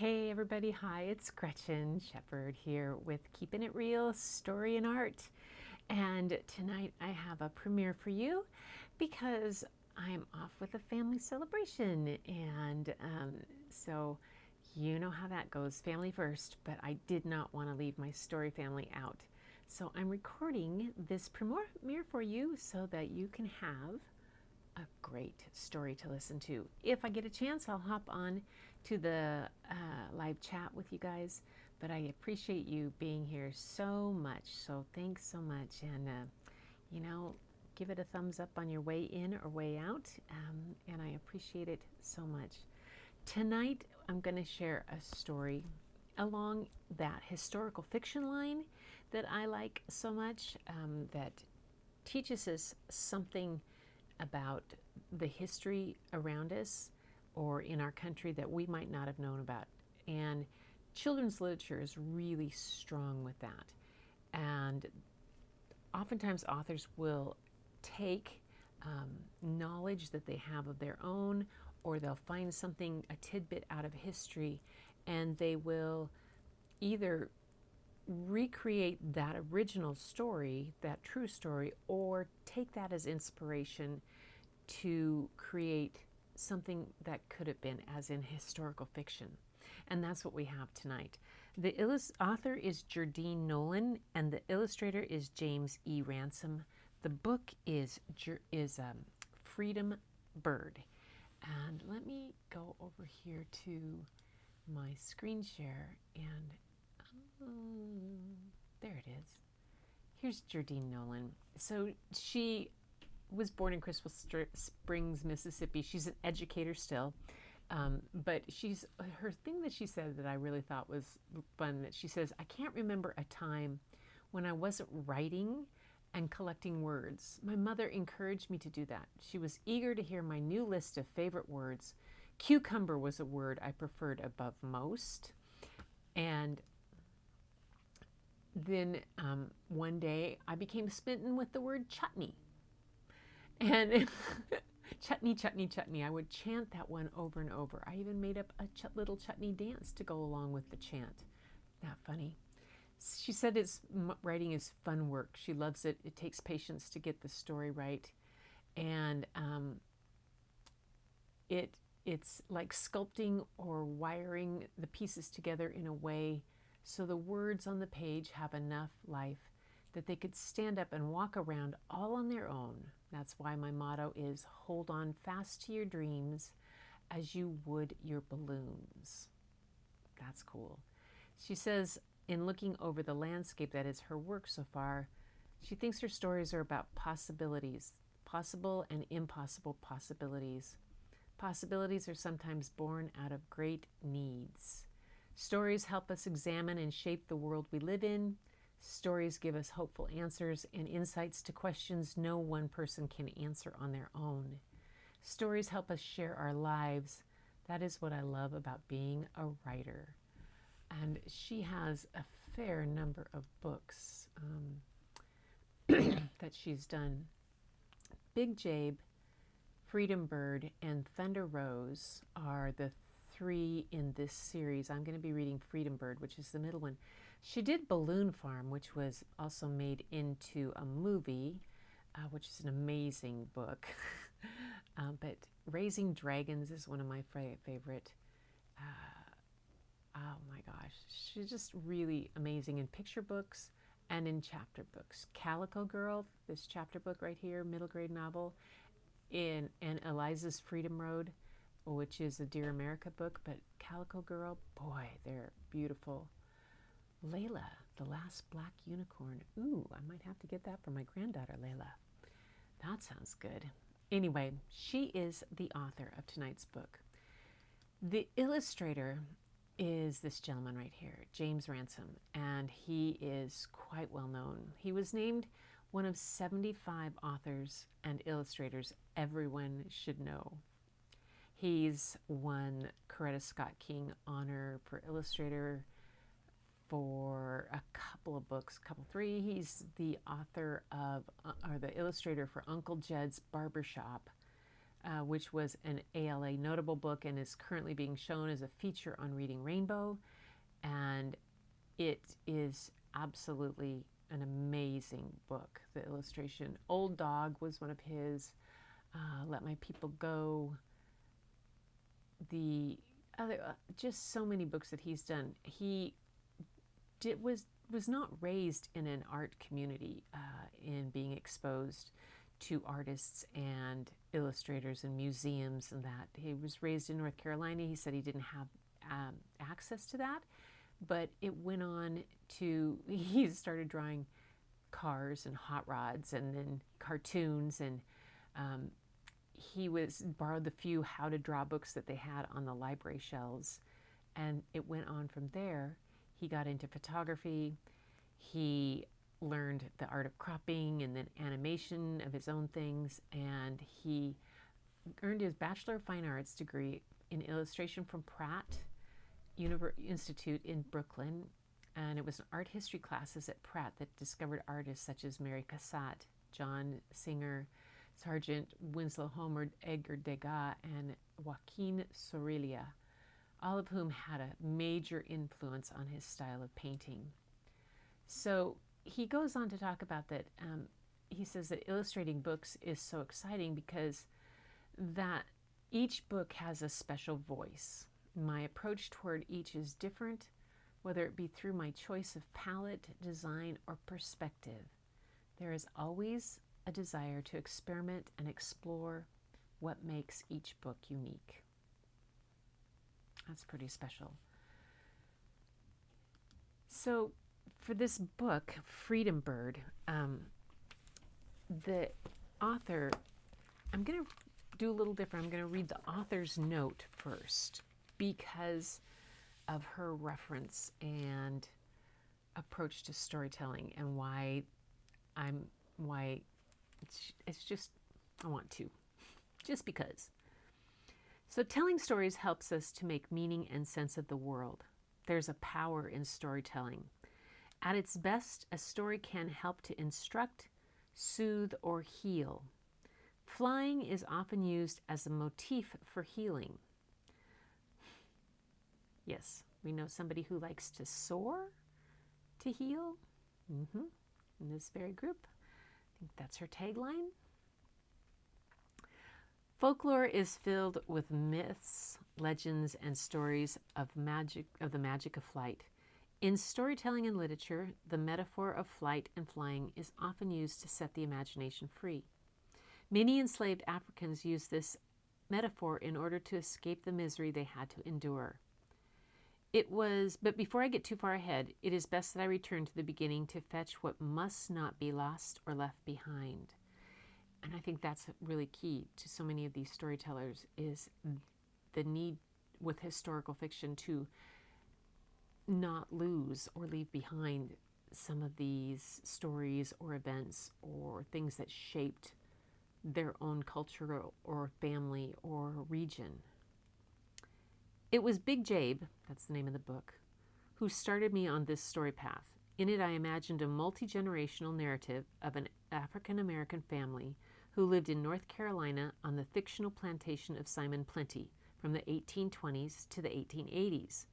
Hey everybody, hi, it's Gretchen Shepherd here with Keeping It Real, Story and Art. And tonight I have a premiere for you because I'm off with a family celebration. And so you know how that goes, family first, but I did not want to leave my story family out. So I'm recording this premiere for you so that you can have a great story to listen to. If I get a chance, I'll hop on to the live chat with you guys, but I appreciate you being here so much. So thanks so much. And, give it a thumbs up on your way in or way out. And I appreciate it so much. Tonight, I'm going to share a story along that historical fiction line that I like so much, that teaches us something about the history around us or in our country that we might not have known about. And children's literature is really strong with that. And oftentimes authors will take knowledge that they have of their own, or they'll find something, a tidbit out of history, and they will either recreate that original story, that true story, or take that as inspiration to create something that could have been as in historical fiction. And that's what we have tonight. The author is Jerdine Nolan, and the illustrator is James E Ransome. The book is Freedom Bird. And let me go over here to my screen share, and there it is. Here's Jerdine Nolan. So she was born in Crystal Springs, Mississippi. She's an educator still, but her thing that she said that I really thought was fun, that she says, I can't remember a time when I wasn't writing and collecting words. My mother encouraged me to do that. She was eager to hear my new list of favorite words. Cucumber was a word I preferred above most. And then one day I became smitten with the word chutney. And chutney, chutney, chutney. I would chant that one over and over. I even made up a little chutney dance to go along with the chant. Not funny. She said writing is fun work. She loves it. It takes patience to get the story right. And it's like sculpting or wiring the pieces together in a way so the words on the page have enough life that they could stand up and walk around all on their own. That's why my motto is hold on fast to your dreams as you would your balloons. That's cool. She says, in looking over the landscape that is her work so far, she thinks her stories are about possibilities, possible and impossible possibilities. Possibilities are sometimes born out of great needs. Stories help us examine and shape the world we live in. Stories give us hopeful answers and insights to questions no one person can answer on their own. Stories help us share our lives. That is what I love about being a writer. And she has a fair number of books that she's done. Big Jabe, Freedom Bird, and Thunder Rose are the three in this series. I'm going to be reading Freedom Bird, which is the middle one. She did Balloon Farm, which was also made into a movie, which is an amazing book. But Raising Dragons is one of my favorite. Oh my gosh, she's just really amazing in picture books and in chapter books. Calico Girl, this chapter book right here, middle grade novel, and Eliza's Freedom Road, which is a Dear America book, but Calico Girl, boy, they're beautiful. Layla, the Last Black Unicorn. Ooh, I might have to get that for my granddaughter, Layla. That sounds good. Anyway, she is the author of tonight's book. The illustrator is this gentleman right here, James Ransome, and he is quite well known. He was named one of 75 authors and illustrators everyone should know. He's won Coretta Scott King honor for illustrator for a couple of books, three. He's the author of, or the illustrator for Uncle Jed's Barbershop, which was an ALA notable book and is currently being shown as a feature on Reading Rainbow. And it is absolutely an amazing book. The illustration, Old Dog was one of his. Let My People Go. The other, just so many books that he's done. He was not raised in an art community in being exposed to artists and illustrators and museums and that. He was raised in North Carolina. He said he didn't have access to that, but it went on to, he started drawing cars and hot rods and then cartoons, and he borrowed the few how to draw books that they had on the library shelves, and it went on from there. He got into photography. He learned the art of cropping and then animation of his own things, and he earned his Bachelor of Fine Arts degree in illustration from Pratt Institute in Brooklyn. And it was an art history classes at Pratt that discovered artists such as Mary Cassatt, John Singer, Sargent Winslow Homer, Edgar Degas, and Joaquin Sorolla, all of whom had a major influence on his style of painting. So he goes on to talk about that. He says that illustrating books is so exciting because that each book has a special voice. My approach toward each is different, whether it be through my choice of palette, design, or perspective. There is always a desire to experiment and explore what makes each book unique. That's pretty special. So for this book, Freedom Bird, the author, I'm going to do a little different. I'm going to read the author's note first because of her reference and approach to storytelling and why it's just, I want to, just because. So telling stories helps us to make meaning and sense of the world. There's a power in storytelling. At its best, a story can help to instruct, soothe, or heal. Flying is often used as a motif for healing. Yes, we know somebody who likes to soar to heal. In this very group. I think that's her tagline. Folklore is filled with myths, legends, and stories of the magic of flight. In storytelling and literature, the metaphor of flight and flying is often used to set the imagination free. Many enslaved Africans used this metaphor in order to escape the misery they had to endure. But before I get too far ahead, it is best that I return to the beginning to fetch what must not be lost or left behind. And I think that's really key to so many of these storytellers is the need with historical fiction to not lose or leave behind some of these stories or events or things that shaped their own culture or family or region. It was Big Jabe, that's the name of the book, who started me on this story path. In it, I imagined a multi-generational narrative of an African-American family who lived in North Carolina on the fictional plantation of Simon Plenty from the 1820s to the 1880s.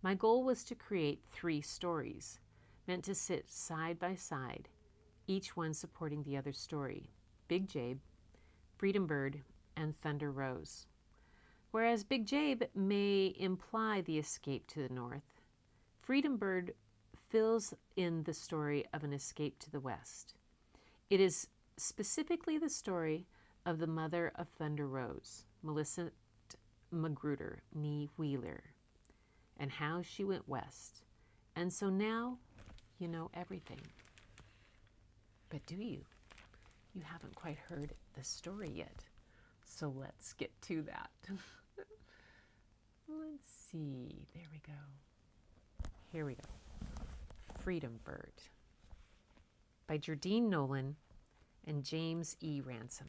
My goal was to create 3 stories, meant to sit side by side, each one supporting the other story: Big Jabe, Freedom Bird, and Thunder Rose. Whereas Big Jabe may imply the escape to the north, Freedom Bird fills in the story of an escape to the west. It is specifically the story of the mother of Thunder Rose, Millicent Magruder, nee Wheeler, and how she went west. And so now you know everything. But do you? You haven't quite heard the story yet. So let's get to that. Let's see. There we go. Here we go. Freedom Bird by Jerdine Nolan and James E Ransome.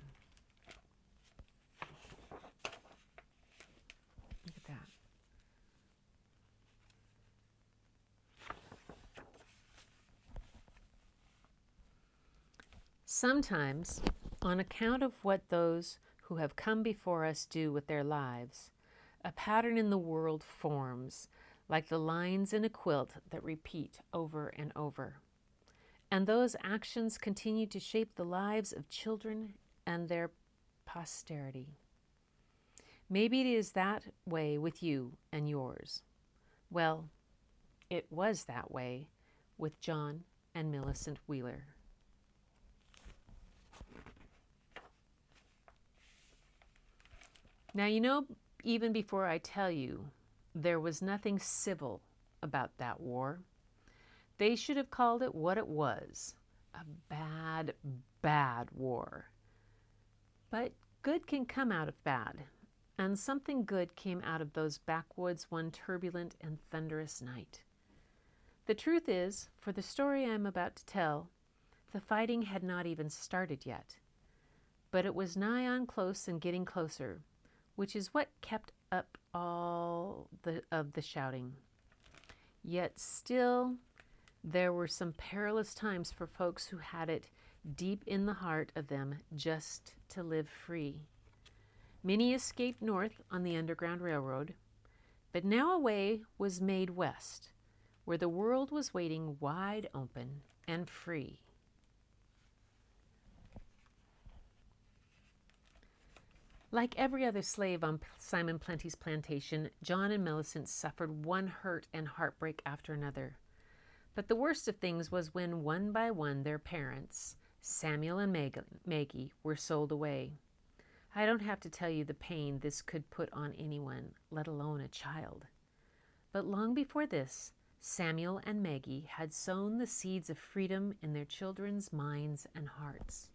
Look at that. Sometimes, on account of what those who have come before us do with their lives. A pattern in the world forms, like the lines in a quilt that repeat over and over. And those actions continue to shape the lives of children and their posterity. Maybe it is that way with you and yours. Well, it was that way with John and Millicent Wheeler. Now, you know, even before I tell you, there was nothing civil about that war. They should have called it what it was, a bad, bad war. But good can come out of bad, and something good came out of those backwoods one turbulent and thunderous night. The truth is, for the story I'm about to tell, the fighting had not even started yet. But it was nigh on close and getting closer, which is what kept up all of the shouting. Yet still, there were some perilous times for folks who had it deep in the heart of them just to live free. Many escaped north on the Underground Railroad, but now a way was made west, where the world was waiting wide open and free. Like every other slave on Simon Plenty's plantation, John and Millicent suffered one hurt and heartbreak after another. But the worst of things was when one by one their parents, Samuel and Maggie, were sold away. I don't have to tell you the pain this could put on anyone, let alone a child. But long before this, Samuel and Maggie had sown the seeds of freedom in their children's minds and hearts.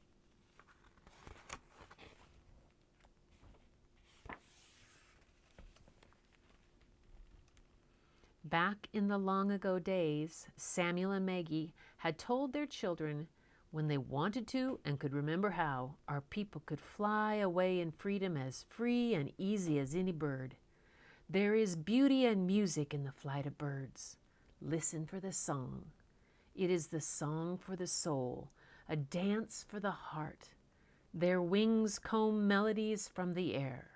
Back in the long ago days, Samuel and Maggie had told their children when they wanted to and could remember how, our people could fly away in freedom as free and easy as any bird. There is beauty and music in the flight of birds. Listen for the song. It is the song for the soul, a dance for the heart. Their wings comb melodies from the air.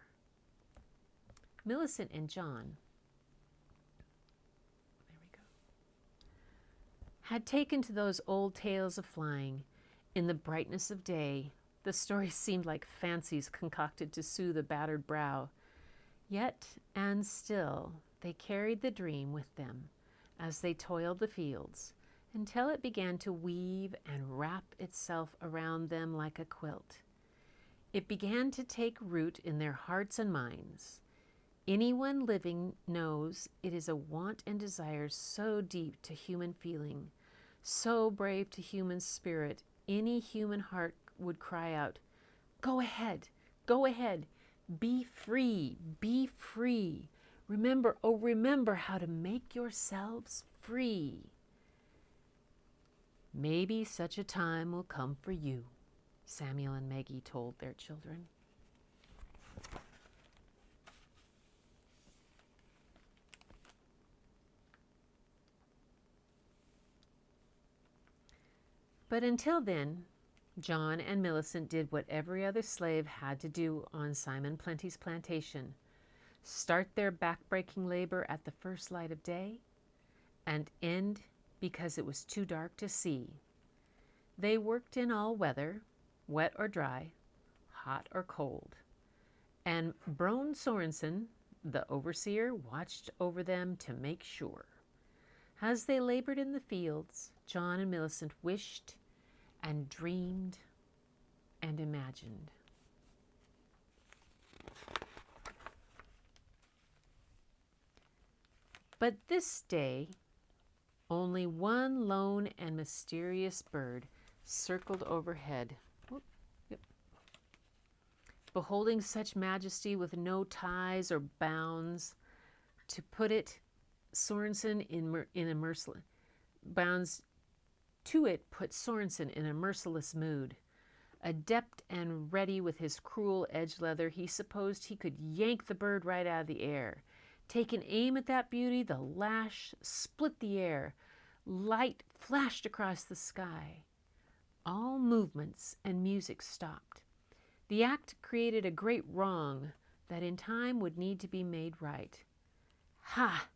Millicent and John had taken to those old tales of flying. In the brightness of day, the stories seemed like fancies concocted to soothe a battered brow. Yet and still, they carried the dream with them as they toiled the fields until it began to weave and wrap itself around them like a quilt. It began to take root in their hearts and minds. Anyone living knows it is a want and desire so deep to human feeling, so brave to human spirit, any human heart would cry out, "Go ahead, go ahead, be free, be free. Remember, oh remember how to make yourselves free." Maybe such a time will come for you, Samuel and Maggie told their children. But until then, John and Millicent did what every other slave had to do on Simon Plenty's plantation: start their back-breaking labor at the first light of day and end because it was too dark to see. They worked in all weather, wet or dry, hot or cold. And Brone Sorensen, the overseer, watched over them to make sure. As they labored in the fields, John and Millicent wished and dreamed and imagined. But this day, only one lone and mysterious bird circled overhead. Beholding such majesty with no ties or bounds, to put it, Sorensen in a merciless bounds to it put Sorensen in a merciless mood. Adept and ready with his cruel edge leather, he supposed he could yank the bird right out of the air. Take an aim at that beauty, the lash split the air. Light flashed across the sky. All movements and music stopped. The act created a great wrong that in time would need to be made right. Ha!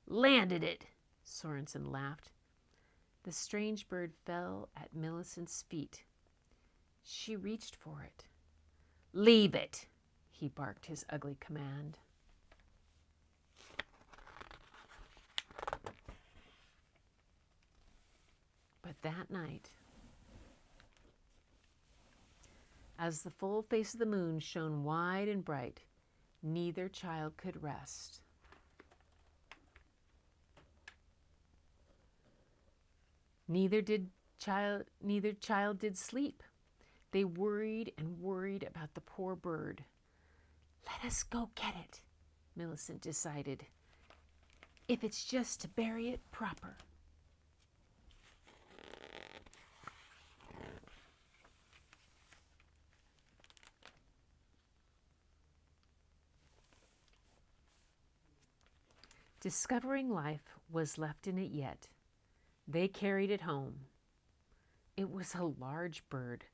Landed it! Sorensen laughed. The strange bird fell at Millicent's feet. She reached for it. Leave it! He barked his ugly command. But that night, as the full face of the moon shone wide and bright, neither child could rest. Neither child did sleep. They worried and worried about the poor bird. Let us go get it, Millicent decided, if it's just to bury it proper. Discovering life was left in it yet. They carried it home. It was a large bird,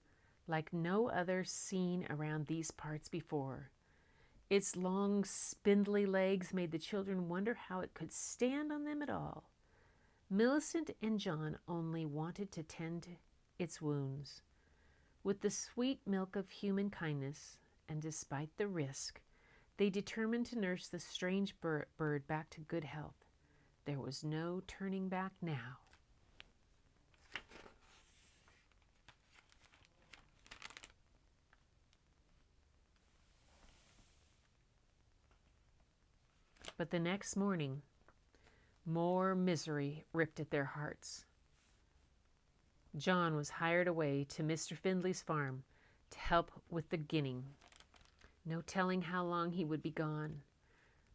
like no other seen around these parts before. Its long, spindly legs made the children wonder how it could stand on them at all. Millicent and John only wanted to tend its wounds. With the sweet milk of human kindness, and despite the risk, they determined to nurse the strange bird back to good health. There was no turning back now. But the next morning, more misery ripped at their hearts. John was hired away to Mr. Findley's farm to help with the ginning. No telling how long he would be gone.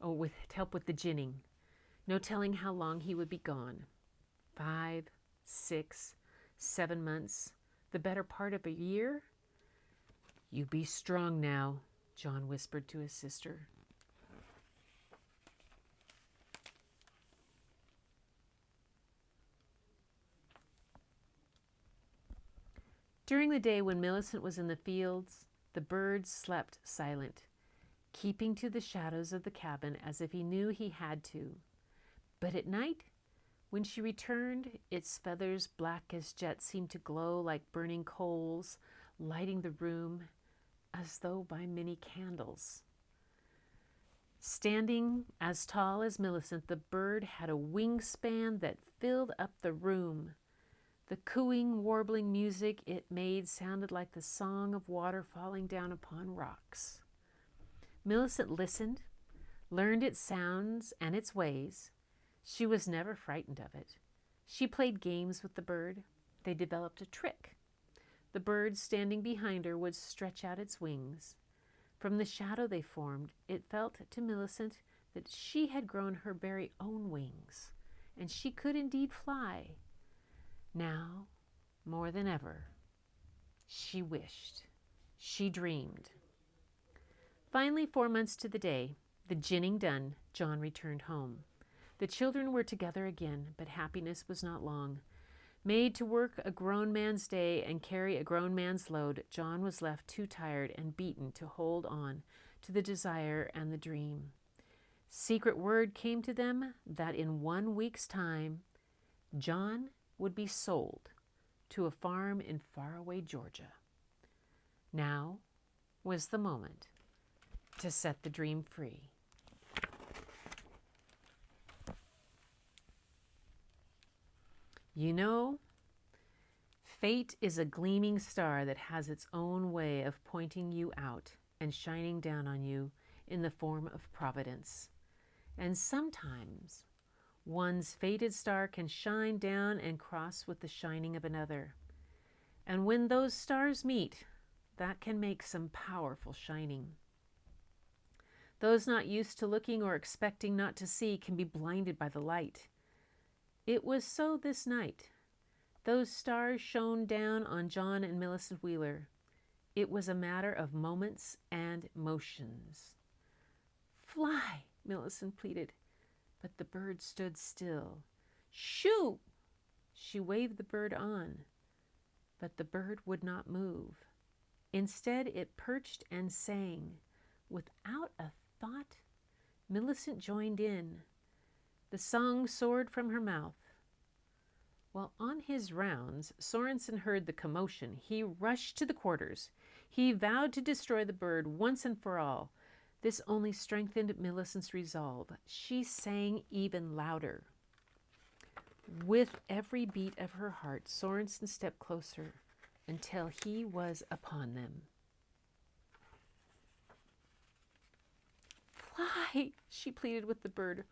To help with the ginning. No telling how long he would be gone. 5, 6, 7 months, the better part of a year? You be strong now, John whispered to his sister. During the day when Millicent was in the fields, the bird slept silent, keeping to the shadows of the cabin as if he knew he had to. But at night, when she returned, its feathers, black as jet, seemed to glow like burning coals, lighting the room as though by many candles. Standing as tall as Millicent, the bird had a wingspan that filled up the room. The cooing, warbling music it made sounded like the song of water falling down upon rocks. Millicent listened, learned its sounds and its ways. She was never frightened of it. She played games with the bird. They developed a trick. The bird standing behind her would stretch out its wings. From the shadow they formed, it felt to Millicent that she had grown her very own wings, and she could indeed fly. Now, more than ever, she wished, she dreamed. Finally, 4 months to the day, the ginning done, John returned home. The children were together again, but happiness was not long. Made to work a grown man's day and carry a grown man's load, John was left too tired and beaten to hold on to the desire and the dream. Secret word came to them that in 1 week's time, John would be sold to a farm in faraway Georgia. Now was the moment to set the dream free. You know, fate is a gleaming star that has its own way of pointing you out and shining down on you in the form of providence. And sometimes one's fated star can shine down and cross with the shining of another. And when those stars meet, that can make some powerful shining. Those not used to looking or expecting not to see can be blinded by the light. It was so this night. Those stars shone down on John and Millicent Wheeler. It was a matter of moments and motions. Fly, Millicent pleaded, but the bird stood still. Shoo! She waved the bird on, but the bird would not move. Instead, it perched and sang. Without a thought, Millicent joined in. The song soared from her mouth. While on his rounds, Sorensen heard the commotion. He rushed to the quarters. He vowed to destroy the bird once and for all. This only strengthened Millicent's resolve. She sang even louder. With every beat of her heart, Sorensen stepped closer until he was upon them. "Fly," she pleaded with the bird.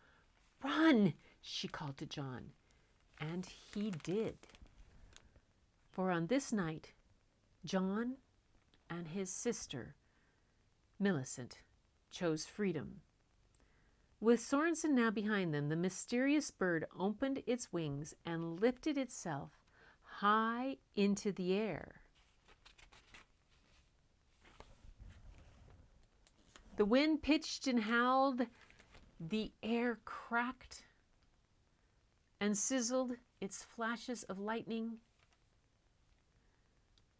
"Run," she called to John. And he did. For on this night, John and his sister, Millicent, chose freedom. With Sorensen now behind them, the mysterious bird opened its wings and lifted itself high into the air. The wind pitched and howled, the air cracked and sizzled its flashes of lightning.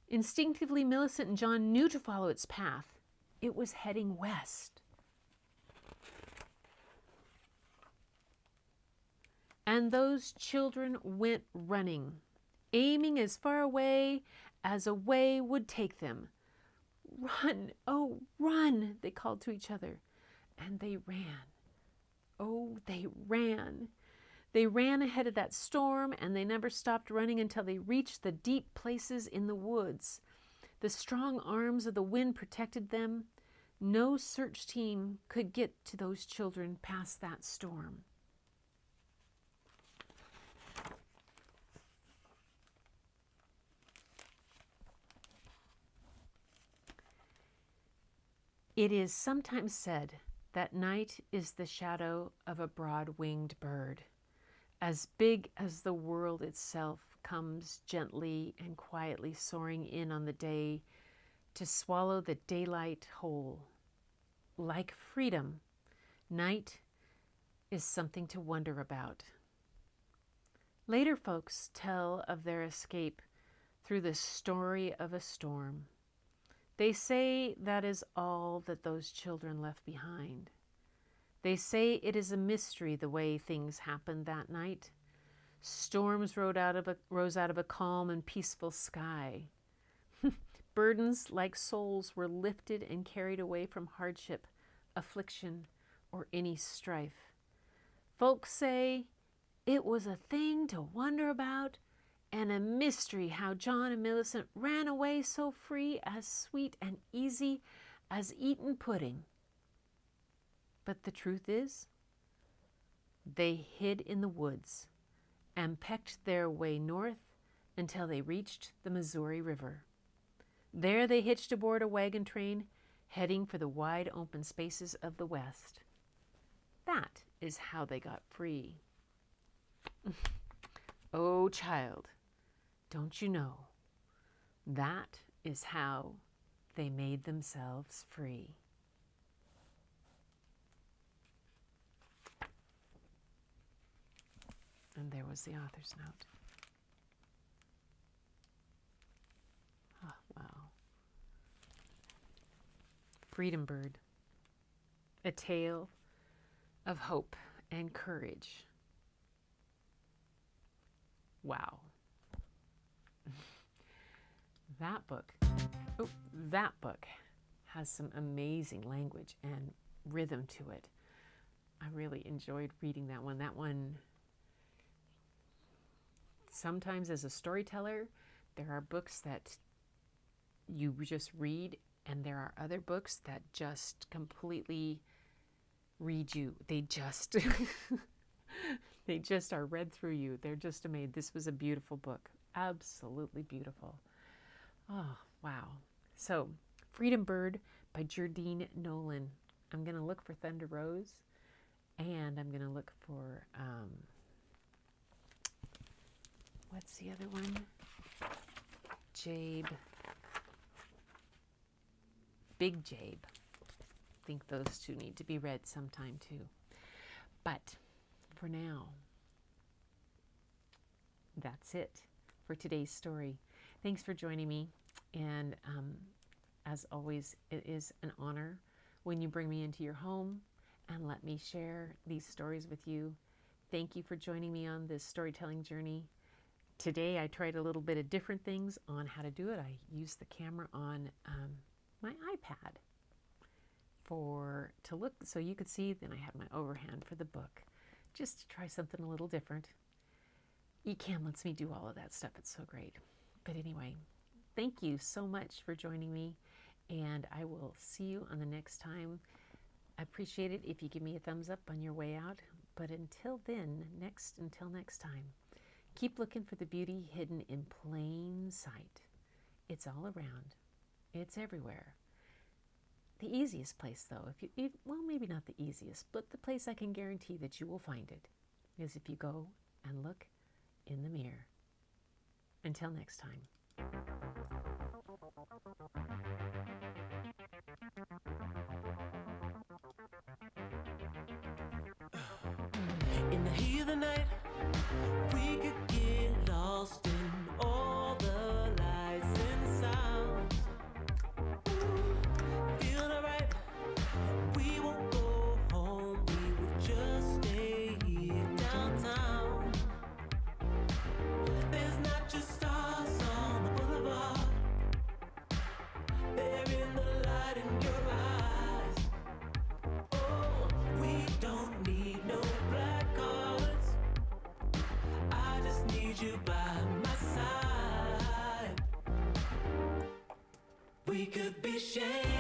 Instinctively, Millicent and John knew to follow its path. It was heading west. And those children went running, aiming as far away as a way would take them. "Run, oh, run," they called to each other. And they ran. Oh, they ran. They ran ahead of that storm, and they never stopped running until they reached the deep places in the woods. The strong arms of the wind protected them. No search team could get to those children past that storm. It is sometimes said that night is the shadow of a broad-winged bird. As big as the world itself comes gently and quietly soaring in on the day to swallow the daylight whole. Like freedom, night is something to wonder about. Later folks tell of their escape through the story of a storm. They say that is all that those children left behind. They say it is a mystery the way things happened that night. Storms rose out of a calm and peaceful sky. Burdens like souls were lifted and carried away from hardship, affliction, or any strife. Folks say it was a thing to wonder about and a mystery how John and Millicent ran away so free, as sweet and easy as eaten pudding. But the truth is, they hid in the woods and pecked their way north until they reached the Missouri River. There they hitched aboard a wagon train, heading for the wide open spaces of the West. That is how they got free. Oh, child, don't you know? That is how they made themselves free. And there was the author's note. Oh, wow. Freedom Bird, a tale of hope and courage. Wow. That book has some amazing language and rhythm to it. I really enjoyed reading that one. That one, sometimes as a storyteller, there are books that you just read, and there are other books that just completely read you. They just they just are read through you. They're just amazing. This was a beautiful book. Absolutely beautiful. Oh, wow. So, Freedom Bird by Jerdine Nolan. I'm going to look for Thunder Rose, and I'm going to look for, what's the other one? Big Jabe. I think those two need to be read sometime too. But for now, that's it for today's story. Thanks for joining me, and as always, it is an honor when you bring me into your home and let me share these stories with you. Thank you for joining me on this storytelling journey. Today I tried a little bit of different things on how to do it. I used the camera on my iPad to look so you could see. Then I had my overhand for the book, just to try something a little different. Ecamm lets me do all of that stuff. It's so great. But anyway, thank you so much for joining me, and I will see you on the next time. I appreciate it if you give me a thumbs up on your way out. But until then, until next time, keep looking for the beauty hidden in plain sight. It's all around. It's everywhere. The easiest place, though, well, maybe not the easiest, but the place I can guarantee that you will find it is if you go and look in the mirror. Until next time. In the heat of the night, we could get lost in all the lights and sounds. Feeling alright, we won't go home, we would just stay here downtown. There's not just stars on the boulevard, they're in the light in your eyes. Oh, we don't need no black cards, I just need you by my side. We could be sharing